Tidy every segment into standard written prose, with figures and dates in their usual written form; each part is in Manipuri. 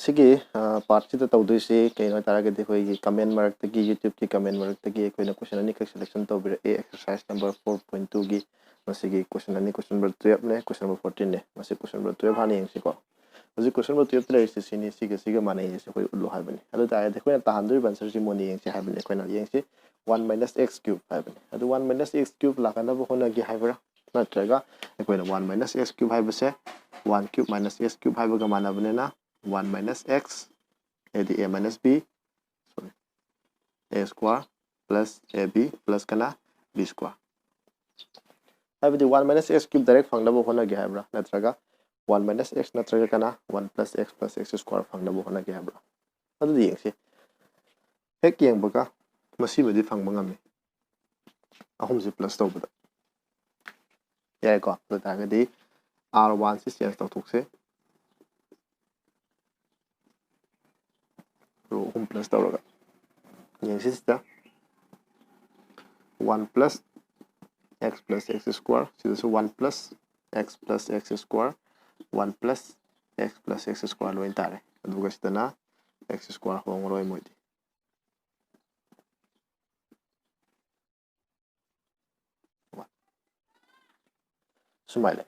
सिगी पार्ट से तौदुइसे कहीं तारगदि अखोइगी कमेंट मरक्तगी यूट्यूब की कमेंट मरक्तगी अखोइना क्वेश्चन अनी खक सिलेक्शन तौबिरए एक्सरसाइज नंबर 4.2 की मसिगी क्वेश्चन अनी क्वेश्चन नंबर 12 ने क्वेश्चन नंबर 14 ने मसि क्वेश्चन नंबर 12 हानि यंगसिको हजि क्वेश्चन नंबर 12 लेरिसे सिनी सिगा माने यसे अखोइ उल्लु हाबनि अदु ताय अखोइना ताहानदुइ आंसर सि मोनि यंगसि हाबनि अखोइना यंगसि 1 - x cube हाबनि अदु 1 - x cube लाकनबो होनगी Habra नत्रगा अखोइना 1 - x cube हाबसे 1 cube - x cube हाबगा मानबनेना 1 - x AD a minus b sorry a square plus ab plus kana b square हाबदि 1 - x cube डायरेक्ट फंगदबो होनगे हाबरा नत्रगा 1 - x नत्रगा kana 1 + x square फंगदबो होनगे हाबरा अदु यंगसे हेक यंबगा मसिबदि फंगबा ngami अहुमसे प्लस तौबदा यायको ततागदि r1 से चेंज तौथोकसे रो अहुम प्लस तौरगा यंगसिस्ता 1 + x + x square सिदसु 1 + x square 1 + x square लोइन तारे अदुगा सिदना x square होंगरोय मोइदि सुमाइले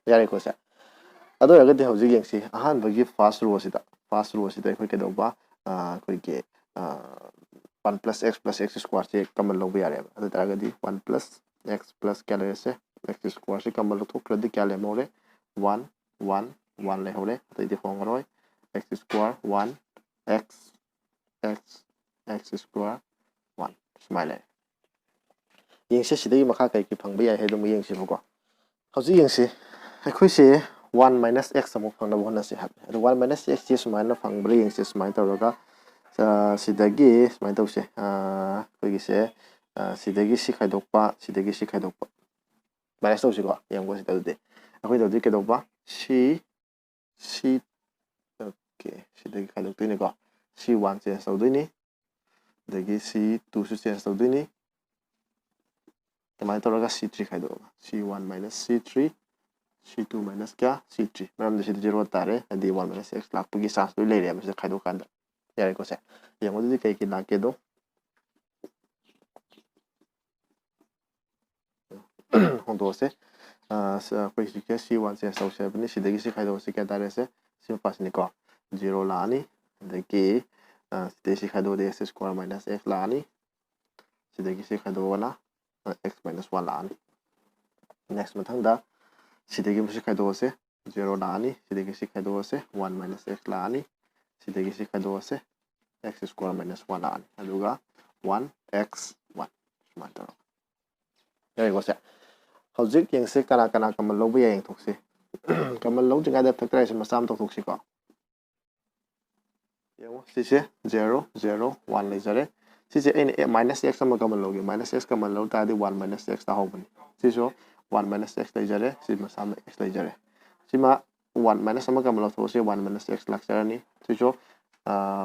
यारेको सा अदो रगदि हौजि यंगसि अहान बगी फर्स्ट रो सिदा अखोइ केदोबा अखोइगे 1 + x square से कमन लौबा यारे अदु तारगदि 1 + x क्या लेसे x square से कमन लौथोक्रदि क्या लेमोरे 1 1 1 लेहौरे अतैदि होंगरोय x square 1 x square 1 सुमाइले यंगसे सिदगी मखा कै की फंगबा याय हेदो यंगसे बको हौजि यंगसे अखोइसे 1 - x अमु फंगदबो होनसे हाब अदु 1 - x से सुमाइना फंगब्रे यंगसे सुमाइन तौरगा सिदगी सुमाइन तौसे अखोइगिसे सिदगी सि खाइदोकपा सिदगी सि खाइदोकपा माइनस तौसिको यंगो सिददे अखोइ तौदि केदोबा सी ओके सिदगी खाइदोकतोइनेको c1 चेंज तौदोइनी दगी c2 सु change तौदोइनी तमाइ तौरगा c3 खाइदोगा c1 - c3 c2 क्या c3 मरम दे 0 तारे अदि 1 - x लाकपगी चांस लोइ लेरे मसे खाइदोकांदा यारेको से यंगोदि कै की लाकेदो होंदोसे अखोइ c1 चेंज तौसे बनि सिदगी सि खाइदोसे क्या तारे से सि पासनिको 0 लानी दगी सिदगी सि खाइदोदे x square - x लानी सिदगी सि खाइदोना x - 1 लानी नेक्स्ट मथंगदा सिदगी मुसि खाइदोसे 0 लानी सिदगी सि खाइदोसे 1 - x लानी सिदगी सि खाइदोसे x square - 1 लानी अदुगा 1x 1 सुमाइन तौर यारेको से हौजिक यंगसे कना कना कमल लौबा याय यंगथोकसे कमल लौजिगादा फैक्टराइज मसाम तौथोकसिको यंगो सिसे 0 0 1 लेजरे सिसे एने -x अमा कमल लौगे -x कमल लौ तादि 1 - x ता होबनि सिसो 1 - x लेजरे सि मसाम x लेजरे सिमा 1 - अमा कमल लौथोसे 1 - x लाक्सरनि सिसो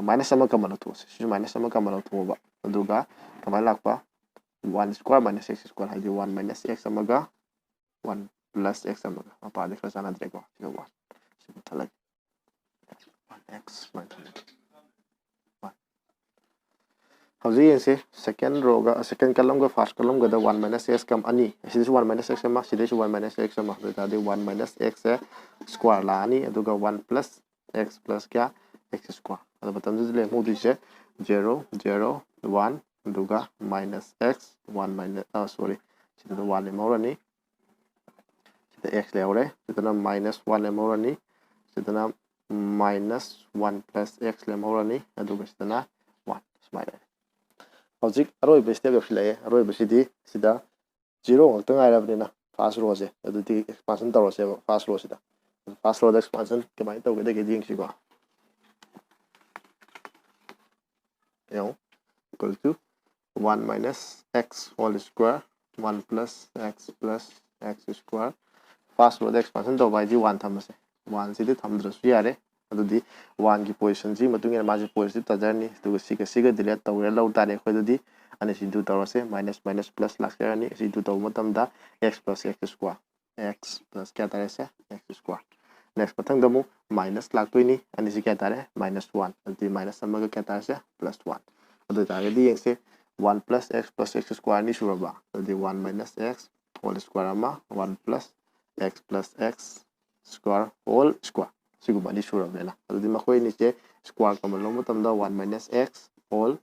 माइनस अमा कमल लौथोसे सिसो माइनस अमा कमल लौथोबा अदुगा कमाय Lakpa 1 square - x square हाइदि 1 - x अमागा 1 + x अमागा मपादि खरा चानद्रेको सिगो 1 सिगो थलै 1x हौजि यंगसे सेकंड रोगा सेकंड कलम का फर्स्ट कलम गदा 1 - x कम अनि सिदिसु 1 - x अमा सिदिसु 1 - x अमा तादि 1 - x स्क्वायर लानी अदुगा 1 + x + क्या x square अदु बतम ले मोदिसे 0 0 1 अदुगा -x 1 सॉरी सिदा 1 लेमौरनी सिदा x लेहौरे सिदा -1 लेमौरनी सिदा -1 + x लेमौरनी अदुगा सिदा 1 स्माइल हौजिक अरोइबे स्टेप यौसिलाए अरोइबसिदि सिदा 0 ngakta ngairabnina फर्स्ट रो से अदुदि एक्सपांशन तौरसे फर्स्ट रो सिदा फर्स्ट रो एक्सपांशन कमाय तौगदे के दिंगसिको यौ equal to 1 - x whole square 1 + x square first row expansion तौबा इदि 1 थमसे 1 सिदि थमद्रसु यारे अदुदि 1 की पोजीशन जी मतुंगे माजे पोजीशन तजरनी दुगा सिगा डिलीट तौरे लौ तारे खयदुदि अनि सि दु तौरसे माइनस प्लस लाक्सरनी सि दु तौ मतमदा x + x square x + क्या तारे से x square next mathang da mu minus laktoi ani si kya tare -1 adi minus amaga kya tare se +1 adu tare di yeng se 1 plus x square ni suraba adi 1 minus x whole square ama 1 plus x square whole square siguma ni suraba na adi makhoi ni se square kamal lo matam da 1 minus x whole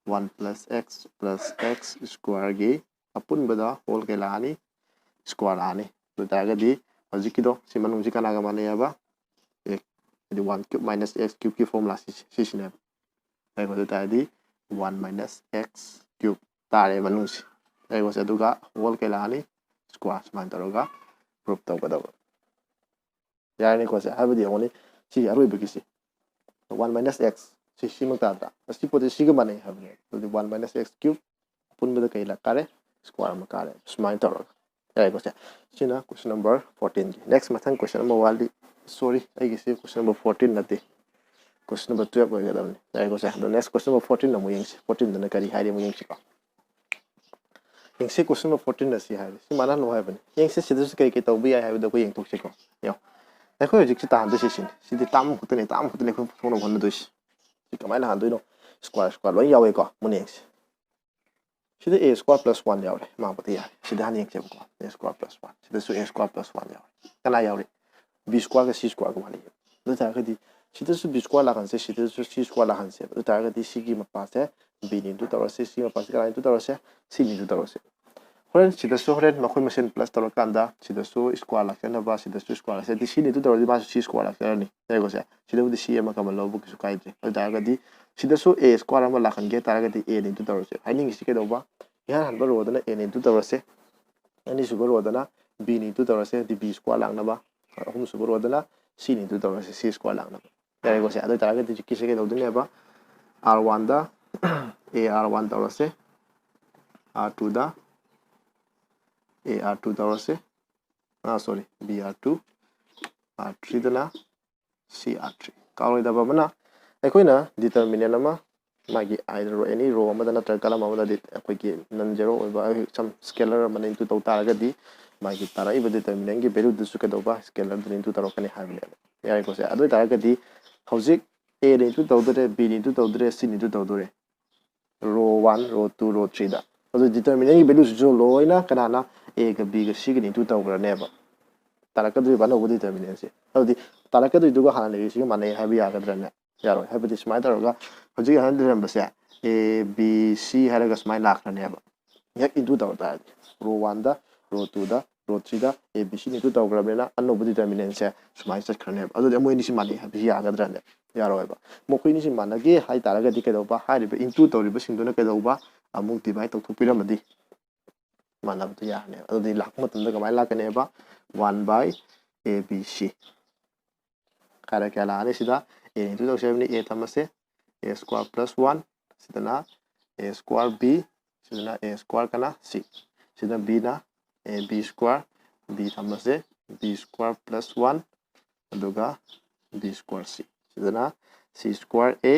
1 plus x square gi apun bada whole ke lani square ani adu tare di Hojiki si manung si kana gamane ya ba jadi 1 cube minus x cube ki formula si sine ai ko tadi 1 minus x cube tare manung si ai ko se duga whole ke lani square man taroga proof to ga da ya ni ko se ha bi oni si aroi bi si 1 minus x si mak ta si po si ga mane ha bi 1 minus x cube pun bi kai la kare square ma kare man taroga ya ko se China question number 14 next mathang question number wali sorry I guess question number 14 nati question number 12 hoy gadam ya ko the next question number 14 na mo yeng 14 dana kari haide mo yeng ko yeng question number 14 na si haide si mana no haibani yeng sidu kai kai tawbi ai haide ko yeng tok se ko yo ai ko jik si ta handu si di tam hutene ko fono hon do si kamai la handu no square lo yawe ko mo yeng Sida a square plus 1 yaure ma pati ya sida han yeng ko a square plus 1 sida su a square plus 1 yaure kana yaure b square ka c square ko mali do ta ka di sida su b square la kan se sida su c square la kan se do ta ka di c gi ma pa se b ni do ta ro se c ma pa se ka ni do ta ro se c ni do ta ro se horen sida su horen ma khoi machine plus ta ro kanda sida su square la kana ba sida su square la se di c ni do ta ro di ba c square la ka ni ya ko se sida di c ma ka ma lo bu ki su kai de do ta ka di sida su a square ma la kan ge ta ka di a ni do ta ro se ai ni si ke do ba ya han ba ro dana a ni do ta ro se ani su ro dana b ni do ta ro se di b square lang na ba ahum su ro dana c ni do ta ro se c square lang na ba ya ko se ado ta ka di ki se ke do dana ba r1 da a r1 ta ro se r2 da a r2 ta ro se sorry b r2 r3 dana c r3 ka ro da ba mana ai khoi na determinant ama magi either any row ama dana tra column ama da akoi ki non zero oiba some scalar ama into to tara ga di magi tara iba determinant gi value du su ka do ba scalar du into taro kani ha bile ya ko se ado tara ga di hojik a ni into to dore b ni into to dore c ni into to dore row 1 row 2 row 3 da ado determinant gi value su loina kana na a ga b ga c ga ni into to gra ne ba tara ka du ba no determinant se ado di tara ka du ga ha le si ga mane ha bi ya ga dra ne yaro ha bi di smai taro ga hojik han dram ba se a b c ha ga smai lak ne ba yak into to ta row 1 da row 2 da row 3 da a b c ni into to gra be na anno determinant se smai sat khane ba ado de mo ni si mane ha bi ya ga dra ne yaro ba mo khoi ni si mana ge hai tara ga di ke do ba ha ri ba into to ri ba sing do na ke do ba amuk divide to thu piram di mana bu ya ne ado di lak ma tum da ga mai lak ne ba 1 by a b c kara kya la ne sida a into to 7 a tamase a square plus 1 sidana a square b sidana a square kana c sidana b na a b square b tamase b square plus 1 aduga b square c sidana c square a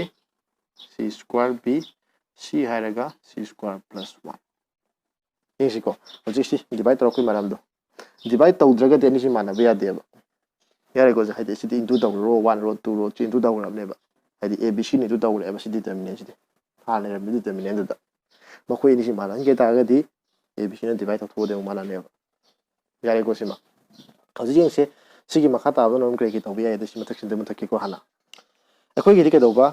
c square b c hairaga c square plus 1 yesi ko hojik si divide taro koi maram do divide tawdraga de ni si mana be ya de ba yare ko haide si into to row 1 row 2 row 3 into to ram ne ba haide a b c ni to to re ba si determinant si de ha ne ram determinant da ma khoi ni si mana nge ta ga di a b c na divide to tho de mana ne ba yare ko si ma hojik yeng se sigi makha ta ba nom kre ki to bi ya de si mathak sin de mathak ki ko hana akhoi gi ke do ba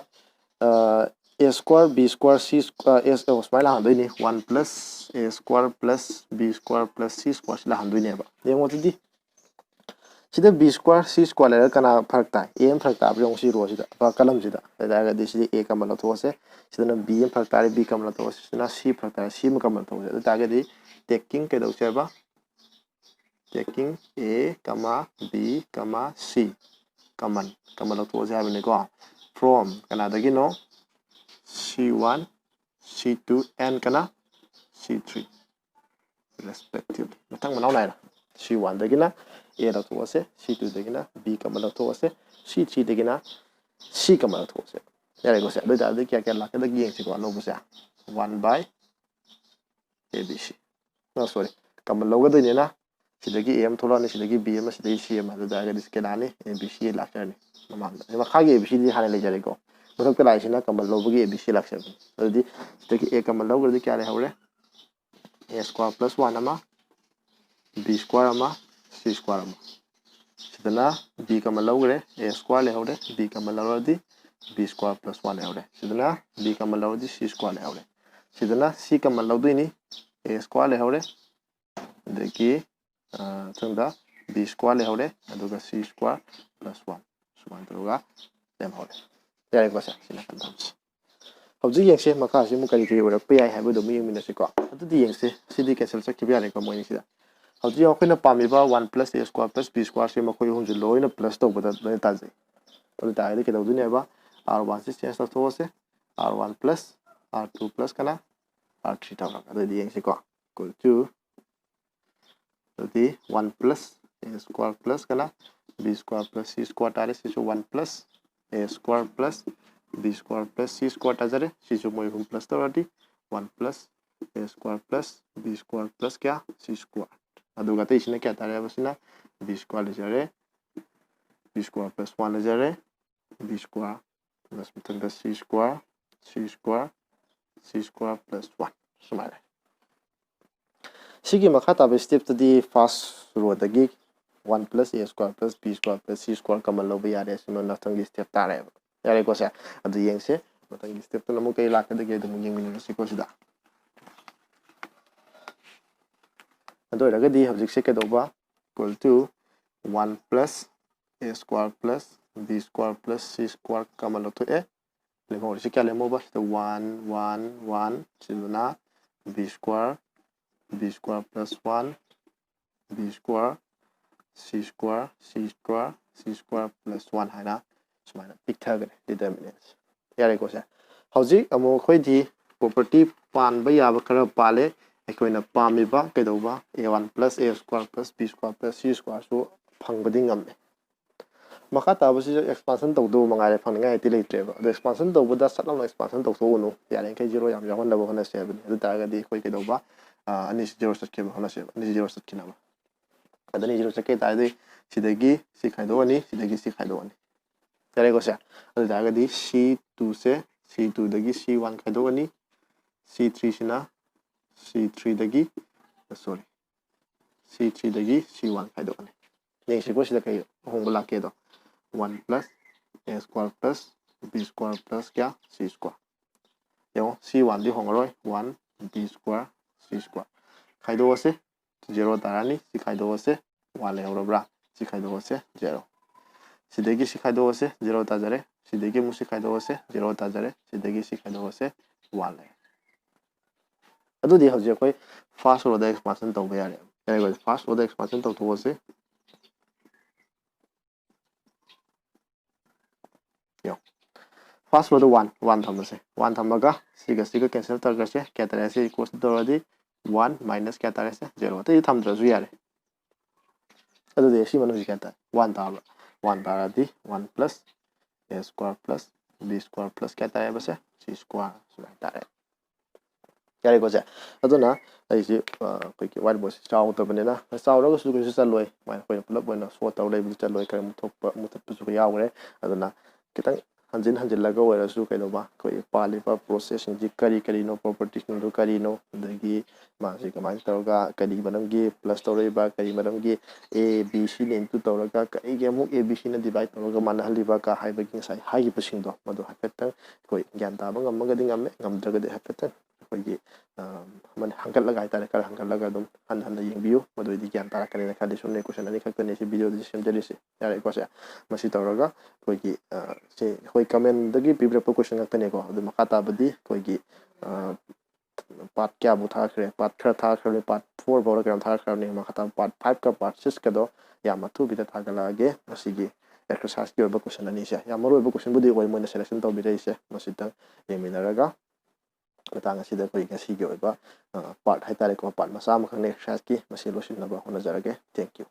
a square b square c square s smile han doi ni 1 plus a square plus b square plus c square la han doi ne ba yeng di sida b square c square la kana farak ta a farak ta bi si ro sida ba kalam sida da ga di sida a kamal to se sida na b farak ta b kamal to se sida c farak ta c kamal to se da ga di taking ke do se ba taking a b c kamal to se ha ne ko from kana da gi no c1 c2 and kana c3 respectively matang manau nai c1 da gi na a da to se c2 da gi na b kamal to se c3 da gi na c kamal to se ya ko se da da kya kya la ka da gi yeng si ko no bu se 1 by abc no sorry kamal lo ga doi ne na sidagi a thola ni sidagi b sidagi c adu da ga diskelani abc laksarni mamang ma khagi abc di hana le jare ko mathak ta laisina kamal lobagi abc laksarni adi sidagi a kamal lobagi kya le hore a square plus 1 ama b square ama c square ama sidana b kamal logre a square le hore b kamal loradi b square plus 1 le hore sidana b kamal loradi c square le hore sidana c kamal lodini a square le hore deki tunda b square le hore aduga c square plus 1 suman tuga lem hore yare ko sa sina kan tamsi hauji yengse maka si mu kari ri ora pe ai haibu do mi mi na se ko adu di yengse sidi cancel sak ki yare ko mo ni sida hauji akhina pami ba 1 plus a square plus b square se makoi hum ju loina plus to bada na ta jai adu ta ide ke do ne ba r1 se change to se r1 plus r2 plus kana r3 ta ka adu di yengse ko equal to jadi 1 plus a square plus kana b square plus c square tare c 1 plus a square plus b square plus c square tare c moi hum plus tawati 1 plus a square plus b square plus kya c square aduga te isina kya tare basina b square lejare b square plus 1 lejare b square plus mitanga c square plus 1 sumare sigi makha ta step to the first row dagi 1 plus a square plus b square plus c square kamal lo yare sima nathang step tare yare ko sa adu yengse nathang step to namu kai la ka dagi dum yeng min si ko sida adu raga di object se ke do ba equal to 1 plus a square plus b square plus c square kamal lo to e le mo si kya le mo ba 1 1 1 siduna b square plus 1 b square c square plus 1 haina sumana picture gane determinants yare ko sa hauji amo khoi di property pan ba ya ba khara pale ekoina pami ba kedo ba a1 plus a square plus b square plus c square so phangbadi ngamne makha ta ba si expansion to do mangare phangninga ti leitre ba the expansion to buda satlam expansion to so no yare kai zero yam yahon da ba hona 7 adu ta ga di khoi kedo ba ani zero set ke ba hona 7 ani zero set kina ba adani zero set ke ta dai sidagi si khaido ani sidagi si khaido ani yare ko sa adu ta ga di c2 se c2 dagi c1 khaido ani c3 sina c3 dagi sorry c3 dagi c1 khaido ani nei si ko sida kai hongla ke do 1 plus a square plus b square plus kya c square yo c1 di hongroi 1 b square c square khaido ase 0 tarani si khaido ase 1 le horobra si khaido ase 0 sidegi si khaido ase 0 ta jare sidegi mu si khaido ase 0 ta jare sidegi si khaido ase 1 le adu di hoje koi first order expansion to ba yare yare ko first order expansion to ase first row the 1 thamase 1 thamaga siga cancel tar ga se kya tare se equals to already 1 minus kya tare se 0 te thamdra ju yare adu de si manu kya ta 1 ta 1 ta di 1 plus a square plus b square plus kya tare ba se c square so tare yare ko ja aduna ai si koi ki white box chaw to banena chaw ro su ko su chaloi mai koi pulap boina so taw lai bu chaloi kar mu thok mu tat su ya gre aduna kitang hanjin laga wera su kai ba koi pali pa processing ji kari no properties no kari no dagi ma si kamai tawga kari banam gi plus tawrei ba kari banam gi a b c len tu tawraga kai ge mu a b c na divide tawraga man hali ba ka hai ba king sai hai gi pasing do madu hakata koi gyan ta ba ngam ga ding ngam daga de hakata koi gi man hangkat laga ta kar hangkat laga dum han yeng biu madu di gyan ta kare na khadi sunne question ani khakta ne si video di sem jari se yare ko sa masi tawraga koi gi se koi comment dagi pibra question ngakta ne ko adu makata badi koi gi part kya bu tha khre part khra tha khre part 4 bora gram tha khre ne makata part 5 ka part 6 ka do ya matu bi ta tha gala ge masi gi exercise ki ba question ani se ya maro ba question budi koi moina selection to bi dai se masi ta yeminaraga matang asida koi ngasi gi ba part hai tare ko part masa ma khane exercise ki masi losin na ba hona jarage thank you